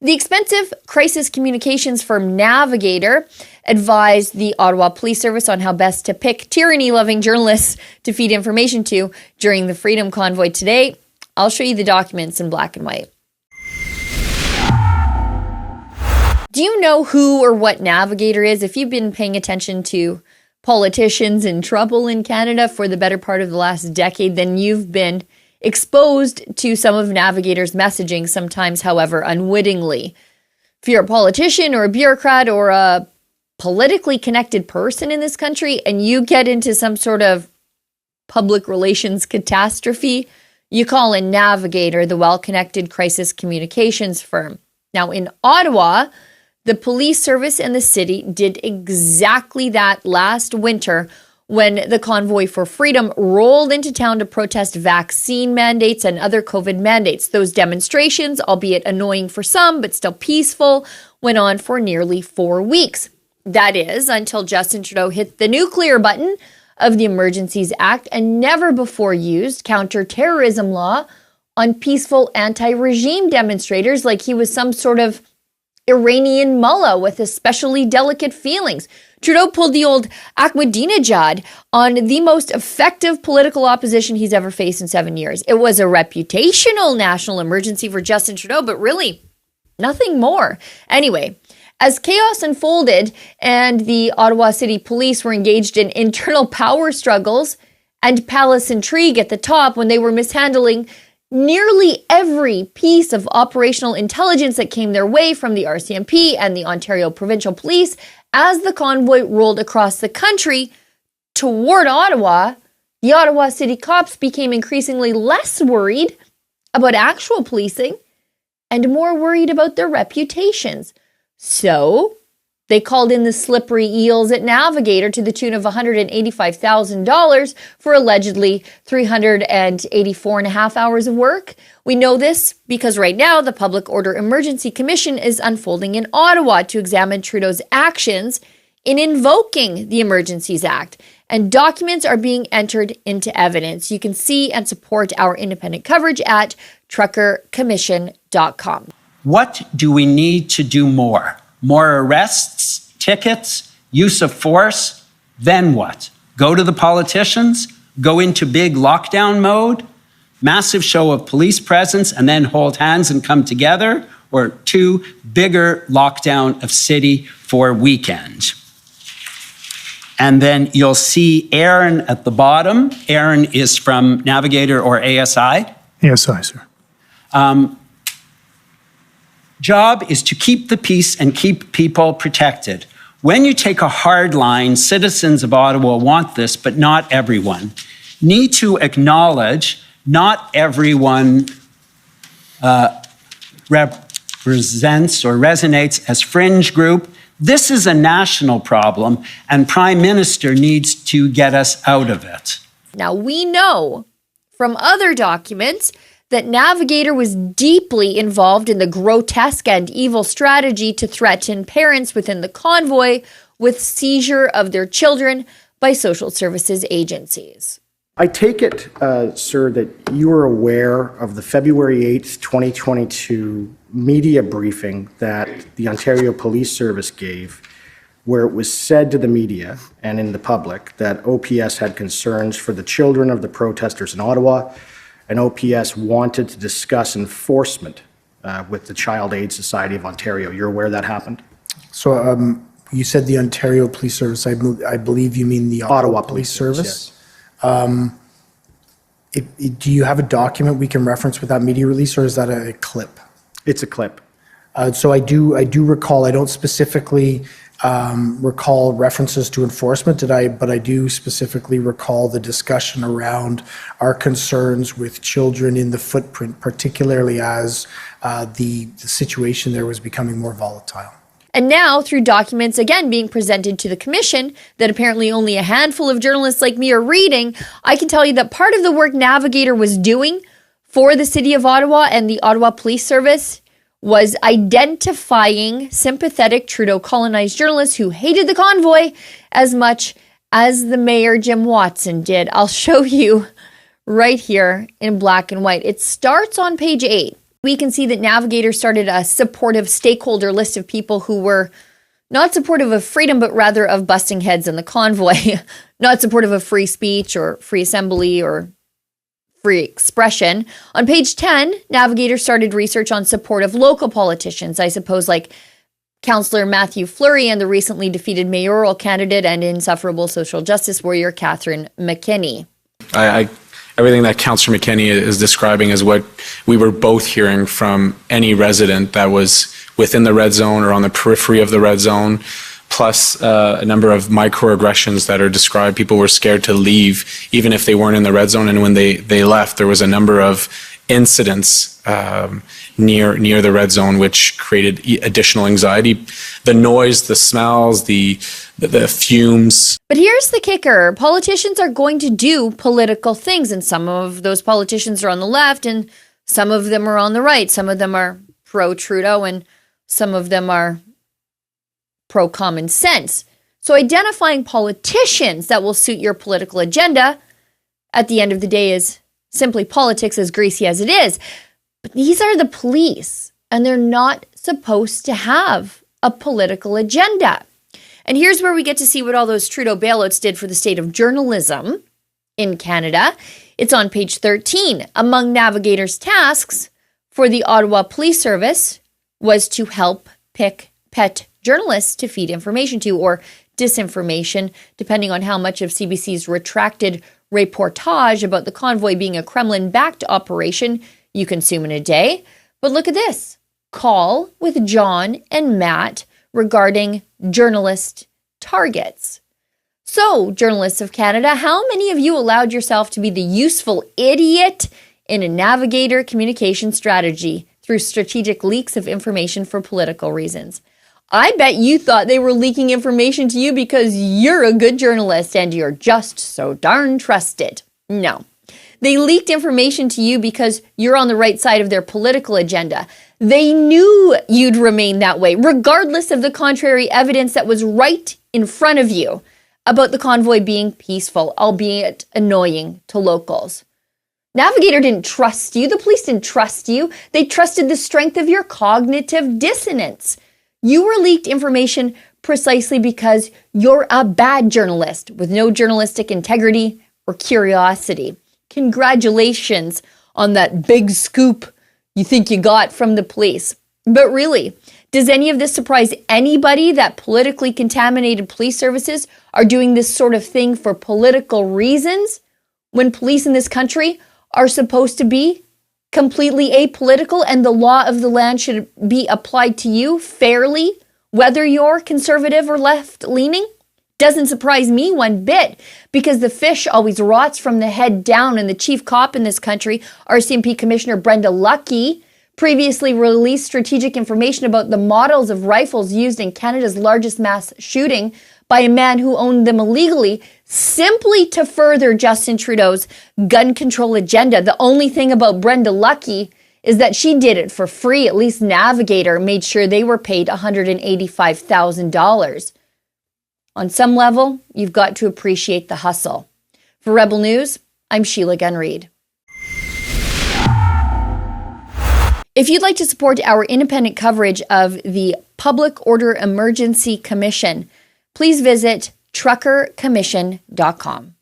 The expensive crisis communications firm Navigator advised the Ottawa Police Service on how best to pick tyranny-loving journalists to feed information to during the Freedom Convoy today. I'll show you the documents in black and white. Do you know who or what Navigator is? If you've been paying attention to politicians in trouble in Canada for the better part of the last decade, then you've been exposed to some of Navigator's messaging, sometimes, however, unwittingly. If you're a politician or a bureaucrat or a politically connected person in this country and you get into some sort of public relations catastrophe, you call in Navigator, the well-connected crisis communications firm. Now, in Ottawa, the police service and the city did exactly that last winter when the Convoy for Freedom rolled into town to protest vaccine mandates and other COVID mandates. Those demonstrations, albeit annoying for some, but still peaceful, went on for nearly 4 weeks. That is, until Justin Trudeau hit the nuclear button of the Emergencies Act and never before used counter-terrorism law on peaceful anti-regime demonstrators like he was some sort of Iranian mullah with especially delicate feelings. Trudeau pulled the old Ahmadinejad on the most effective political opposition he's ever faced in 7 years. It was a reputational national emergency for Justin Trudeau, but really nothing more. Anyway, as chaos unfolded and the Ottawa City Police were engaged in internal power struggles and palace intrigue at the top when they were mishandling nearly every piece of operational intelligence that came their way from the RCMP and the Ontario Provincial Police, as the convoy rolled across the country toward Ottawa, the Ottawa City cops became increasingly less worried about actual policing and more worried about their reputations. So they called in the slippery eels at Navigator to the tune of $185,000 for allegedly 384 and a half hours of work. We know this because right now the Public Order Emergency Commission is unfolding in Ottawa to examine Trudeau's actions in invoking the Emergencies Act, and documents are being entered into evidence. You can see and support our independent coverage at truckercommission.com. What do we need to do more? More arrests, tickets, use of force? Then what? Go to the politicians? Go into big lockdown mode? Massive show of police presence and then hold hands and come together? Or 2, bigger lockdown of city for weekend? And then you'll see Aaron at the bottom. Aaron is from Navigator or ASI. ASI, sir. Job is to keep the peace and keep people protected. When you take a hard line, citizens of Ottawa want this, but not everyone. Need to acknowledge not everyone represents or resonates as fringe group. This is a national problem, and Prime Minister needs to get us out of it. Now, we know from other documents that Navigator was deeply involved in the grotesque and evil strategy to threaten parents within the convoy with seizure of their children by social services agencies. I take it, sir, that you are aware of the February 8th, 2022 media briefing that the Ontario Police Service gave, where it was said to the media and in the public that OPS had concerns for the children of the protesters in Ottawa, and OPS wanted to discuss enforcement with the Child Aid Society of Ontario. You're aware that happened? So you said the Ontario Police Service. I believe you mean the Ottawa Police Service. Yes. Do you have a document we can reference with that media release, or is that a clip? It's a clip. So I do recall. I don't specifically recall references to enforcement, but I do specifically recall the discussion around our concerns with children in the footprint, particularly as the situation there was becoming more volatile. And now, through documents again being presented to the commission that apparently only a handful of journalists like me are reading, I can tell you that part of the work Navigator was doing for the City of Ottawa and the Ottawa Police Service was identifying sympathetic Trudeau colonized journalists who hated the convoy as much as the mayor, Jim Watson, did. I'll show you right here in black and white. It starts on page 8 we can see that Navigator started a supportive stakeholder list of people who were not supportive of freedom, but rather of busting heads in the convoy, not supportive of free speech or free assembly or free expression. On page 10, Navigator started research on support of local politicians, I suppose, like Councillor Matthew Fleury and the recently defeated mayoral candidate and insufferable social justice warrior Catherine McKinney. Everything that Councillor McKinney is describing is what we were both hearing from any resident that was within the red zone or on the periphery of the red zone, plus a number of microaggressions that are described. People were scared to leave, even if they weren't in the red zone. And when they left, there was a number of incidents near the red zone, which created additional anxiety. The noise, the smells, the fumes. But here's the kicker. Politicians are going to do political things, and some of those politicians are on the left, and some of them are on the right. Some of them are pro-Trudeau, and some of them are pro-common sense. So identifying politicians that will suit your political agenda at the end of the day is simply politics, as greasy as it is. But these are the police, and they're not supposed to have a political agenda. And here's where we get to see what all those Trudeau bailouts did for the state of journalism in Canada. It's on page 13. Among Navigator's tasks for the Ottawa Police Service was to help pick pet journalists to feed information to, or disinformation, depending on how much of CBC's retracted reportage about the convoy being a Kremlin-backed operation you consume in a day. But look at this. Call with John and Matt regarding journalist targets. So, journalists of Canada, how many of you allowed yourself to be the useful idiot in a Navigator communication strategy through strategic leaks of information for political reasons? I bet you thought they were leaking information to you because you're a good journalist and you're just so darn trusted. No. They leaked information to you because you're on the right side of their political agenda. They knew you'd remain that way, regardless of the contrary evidence that was right in front of you about the convoy being peaceful, albeit annoying to locals. Navigator didn't trust you. The police didn't trust you. They trusted the strength of your cognitive dissonance. You were leaked information precisely because you're a bad journalist with no journalistic integrity or curiosity. Congratulations on that big scoop you think you got from the police. But really, does any of this surprise anybody that politically contaminated police services are doing this sort of thing for political reasons when police in this country are supposed to be completely apolitical and the law of the land should be applied to you fairly, whether you're conservative or left-leaning? Doesn't surprise me one bit, because the fish always rots from the head down, and the chief cop in this country, RCMP Commissioner Brenda Lucki, previously released strategic information about the models of rifles used in Canada's largest mass shooting by a man who owned them illegally, simply to further Justin Trudeau's gun control agenda. The only thing about Brenda Lucki is that she did it for free. At least Navigator made sure they were paid $185,000. On some level, you've got to appreciate the hustle. For Rebel News, I'm Sheila Gunn-Reid. If you'd like to support our independent coverage of the Public Order Emergency Commission, please visit truckercommission.com.